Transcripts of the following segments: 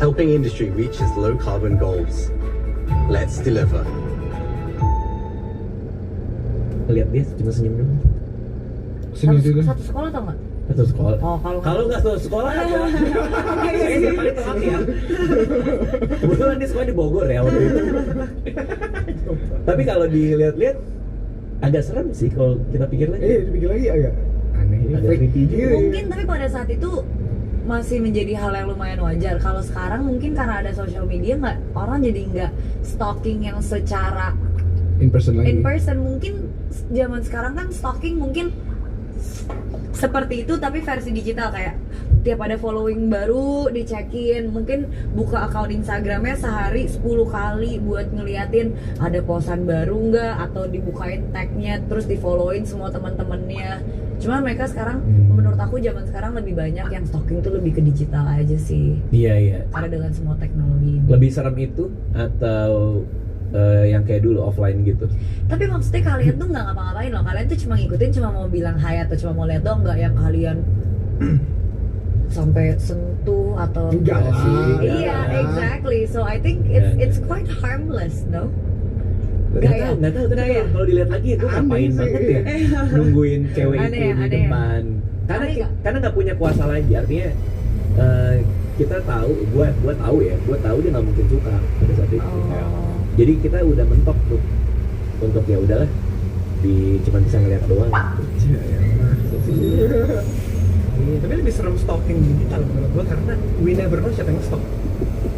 helping industry reach its low carbon goals. Let's deliver. Lihat dia cuma senyum doang. Senyum juga. Satu sekolah tau nggak? Satu sekolah. Oh, kalau nggak satu sekolah aja. Saya tiap kali telat ya. Kebetulan dia sekolah di Bogor ya waktu itu. Tapi kalau dilihat-lihat agak serem sih kalau kita pikir lagi. Dipikir lagi agak aneh. Agak creepy juga. mungkin, tapi pada saat itu masih menjadi hal yang lumayan wajar. Kalau sekarang mungkin karena ada social media, orang jadi nggak stalking yang secara In person lagi. in person. Mungkin zaman sekarang kan stalking mungkin seperti itu, tapi versi digital, kayak tiap ada following baru dicekin, mungkin buka akun Instagramnya sehari 10 kali buat ngeliatin ada posan baru nggak, atau dibukain tagnya terus di followin semua teman-temannya. Cuman mereka sekarang, menurut aku zaman sekarang lebih banyak yang stalking tuh lebih ke digital aja sih, Iya. karena dengan semua teknologi ini. Lebih serem itu atau yang kayak dulu offline gitu? Tapi maksudnya kalian tuh nggak ngapa-ngapain loh, kalian tuh cuma ngikutin, cuma mau bilang hai atau cuma mau lihat doang, nggak yang kalian sampai sentuh atau Enggak lah. Iya, exactly. So I think it's quite harmless, no? Nggak tahu. Tapi ya? kalau dilihat lagi itu Aneh ngapain sih. banget ya nungguin cewek Aneh itu ya, di aneh ya. depan. Karena nggak punya kuasa lagi. Artinya kita tahu, gua tahu dia nggak mungkin suka pada saat itu. Oh. Jadi kita udah mentok tuh untuk ya udahlah, cuma bisa ngeliat doang. Iya, tapi lebih serem stalking digital menurut gua, karena we never know siapa yang nge-stalk.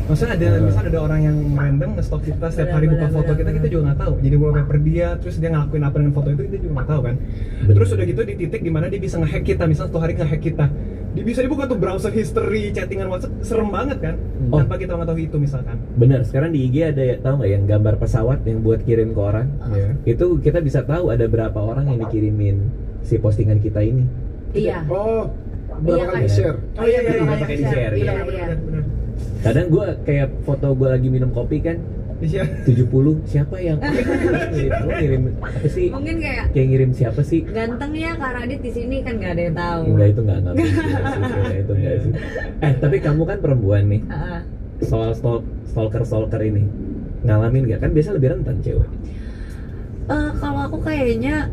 Maksudnya misalnya ada orang yang random nge-stalk kita setiap hari, buka foto kita juga nggak tahu. Jadi wallpaper dia, terus dia ngelakuin apa dengan foto itu, kita juga nggak tahu kan. Terus udah gitu di titik dimana dia bisa nge-hack kita, misalnya satu hari nge-hack kita, dia bisa dibuka tuh browser history, chattingan WhatsApp, serem banget kan, tanpa kita mengetahui itu misalkan. Bener, sekarang di IG ada ya, tahu nggak yang gambar pesawat yang buat kirim ke orang? Itu kita bisa tahu ada berapa orang yang dikirimin si postingan kita ini. Iya. Oh, berapa kali kan? share? Oh iya, Berapa kali di-share, iya. benar. Kadang gue kayak foto gue lagi minum kopi kan, Iya. 70, siapa yang ngirim apa sih? Mungkin kayak Ngirim siapa sih? ganteng ya Kak Radit di sini, kan nggak ada yang tahu. Enggak, itu enggak sih, itu enggak sih. Tapi kamu kan perempuan nih, Heeh. soal stalker ini ngalamin nggak? Kan biasa lebih rentan cewek. Kalau aku kayaknya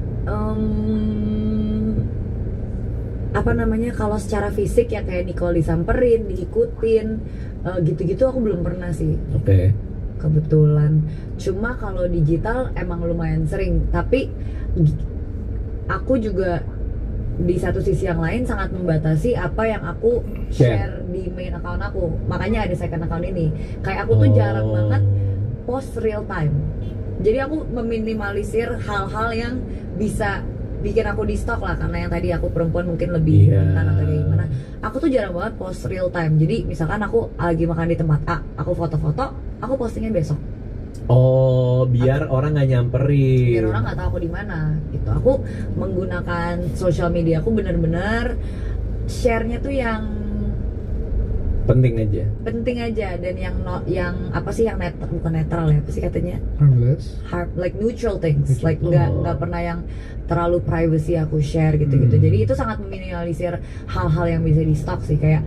kalau secara fisik ya kayak Nicole disamperin, diikutin, gitu-gitu aku belum pernah sih. Oke. Kebetulan. Cuma kalau digital emang lumayan sering, tapi aku juga di satu sisi yang lain sangat membatasi apa yang aku share di main account aku. Makanya ada second account ini. Kayak aku tuh jarang banget post real time. Jadi aku meminimalisir hal-hal yang bisa bikin aku di stalk lah, karena yang tadi aku perempuan mungkin lebih rentan atau kayak gimana. Aku tuh jarang banget post real time. Jadi misalkan aku lagi makan di tempat A, aku foto-foto, aku postingnya besok. Oh, biar orang nggak nyamperin. Biar orang nggak tahu aku di mana. Gitu. Aku menggunakan sosial media aku benar-benar share-nya tuh yang penting aja, dan yang apa sih, yang bukan netral ya, apa sih katanya, Harmless. like neutral things, like nggak pernah yang terlalu privacy aku share gitu. Jadi itu sangat meminimalisir hal-hal yang bisa di stalk sih. Kayak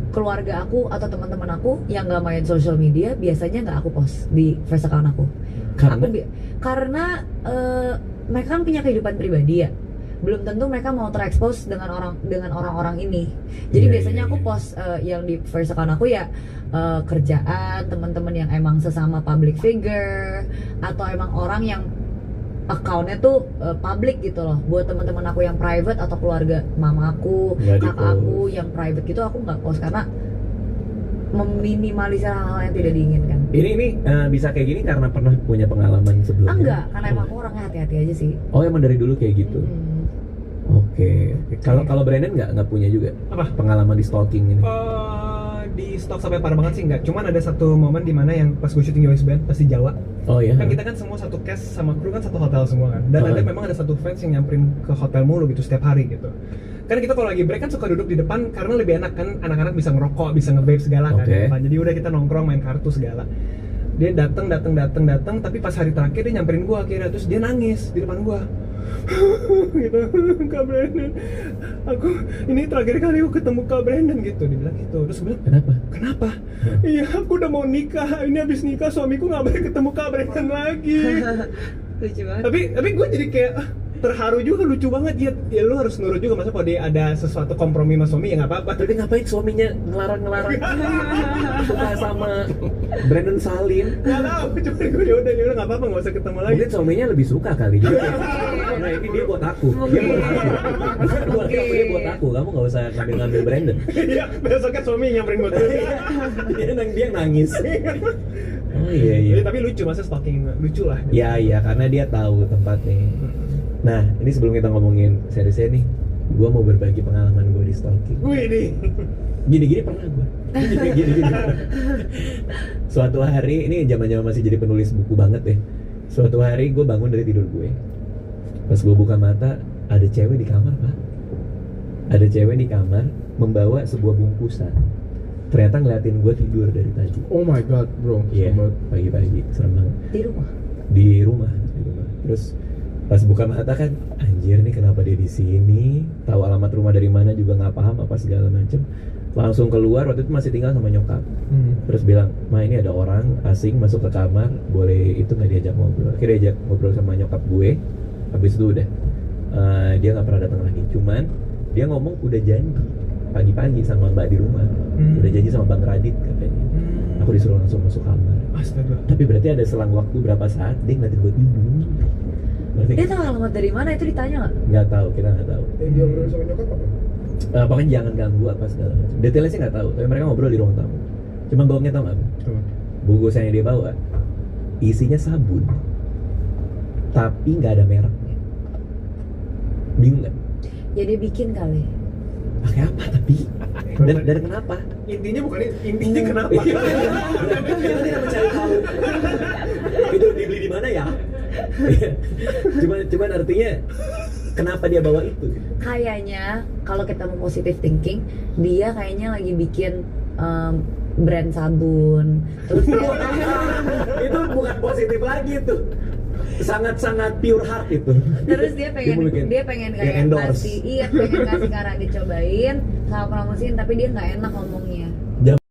keluarga aku atau teman-teman aku yang nggak main social media biasanya nggak aku post di first account aku. Karena mereka kan punya kehidupan pribadi ya, belum tentu mereka mau terekspos dengan orang-orang ini. Jadi biasanya aku post yang di first account aku ya kerjaan, teman-teman yang emang sesama public figure, atau emang orang yang accountnya tuh public gitu loh. Buat teman-teman aku yang private atau keluarga mama aku, kakak aku yang private gitu, aku nggak post karena meminimalisir hal-hal yang tidak diinginkan. Ini bisa kayak gini karena pernah punya pengalaman sebelumnya? Enggak, karena emang aku orangnya hati-hati aja sih. Oh, emang dari dulu kayak gitu. Oke. Kalau Brandon nggak punya juga Apa? pengalaman di stalking ini? Di stalk sampai parah banget sih enggak. Cuman ada satu momen di mana yang pas gue syuting US Band pas di Jawa. Oh iya. Kan kita kan semua satu cast sama kru kan satu hotel semua kan. Dan memang ada satu fans yang nyamperin ke hotel mulu gitu setiap hari gitu. Kan kita kalau lagi break kan suka duduk di depan karena lebih enak kan, anak-anak bisa ngerokok, bisa nge-vape segala kan di depan. Jadi udah kita nongkrong main kartu segala. Dia datang, tapi pas hari terakhir dia nyamperin gua akhirnya, terus dia nangis di depan gua. Gitu, Kak Brandon, aku ini terakhir kali aku ketemu Kak Brandon gitu, dia bilang gitu. Terus gue bilang, kenapa? Iya, aku udah mau nikah, ini habis nikah suamiku nggak boleh ketemu Kak Brandon lagi. Lucu banget. Tapi gue jadi kayak terharu juga, lucu banget ya lu harus nurut juga, masa kalau dia ada sesuatu kompromi sama suami ya nggak apa-apa. Tapi ngapain suaminya ngelarang suka sama Brandon Salim? Nggak tahu, cuma gue yaudah nggak apa-apa, nggak usah ketemu lagi. Mungkin suaminya lebih suka kali dia. Nah ini dia buat aku, dia buat aku, kamu nggak usah ngambil Brandon. Iya, besoknya suami nyamperin gue terus. Dia nangis. Oh iya. Tapi lucu, masa stalking lucu lah. Iya, karena dia tahu tempatnya. Nah, ini sebelum kita ngomongin seriesnya nih, gue mau berbagi pengalaman gue di stalking. Wih nih. Gini-gini pernah gue. Gini. Suatu hari, ini zaman-zaman masih jadi penulis buku banget ya. Suatu hari gue bangun dari tidur gue. Pas gue buka mata, ada cewek di kamar, Pak. Ada cewek di kamar membawa sebuah bungkusan. Ternyata ngeliatin gue tidur dari tadi. Oh my god, bro. Iya, Serem banget. pagi-pagi, serem banget. Di rumah. Di rumah. Terus pas buka mata kan, anjir nih kenapa dia di sini? Tahu alamat rumah dari mana juga nggak paham apa segala macem. Langsung keluar, waktu itu masih tinggal sama nyokap. Terus bilang, Ma ini ada orang asing masuk ke kamar, boleh itu nggak diajak ngobrol? Akhirnya diajak ngobrol sama nyokap gue. Habis itu udah, dia nggak pernah datang lagi. Cuman dia ngomong udah janji pagi-pagi sama mbak di rumah, udah janji sama Bang Radit katanya. Aku disuruh langsung masuk kamar. Astaga. Tapi berarti ada selang waktu berapa saat dia ngeliatin gue tidur. Berarti Dia tahu alamat dari mana, itu ditanya nggak? nggak tahu, kita nggak tahu. Yang dia obrolin sama nyokap apa? Pokoknya jangan ganggu apa segala macam. Detailnya sih nggak tahu, tapi mereka ngobrol di ruang tamu. Cuma bohongnya tau nggak? Apa? Bungkusan yang dia bawa isinya sabun, tapi nggak ada mereknya. Bingung nggak? Ya dia bikin kali. Pakai apa tapi? Dan kenapa? Intinya bukan intinya kenapa? Kita tidak mencari tahu. Itu dibeli di mana ya? cuman artinya kenapa dia bawa itu? Kayaknya kalau kita mau positive thinking, dia kayaknya lagi bikin brand sabun. Terus dia Itu bukan positif lagi tuh. Sangat-sangat pure heart itu. terus dia pengen yang kayak endorse. pengen kasih Kara dicobain sama promosiin, tapi dia nggak enak ngomongnya.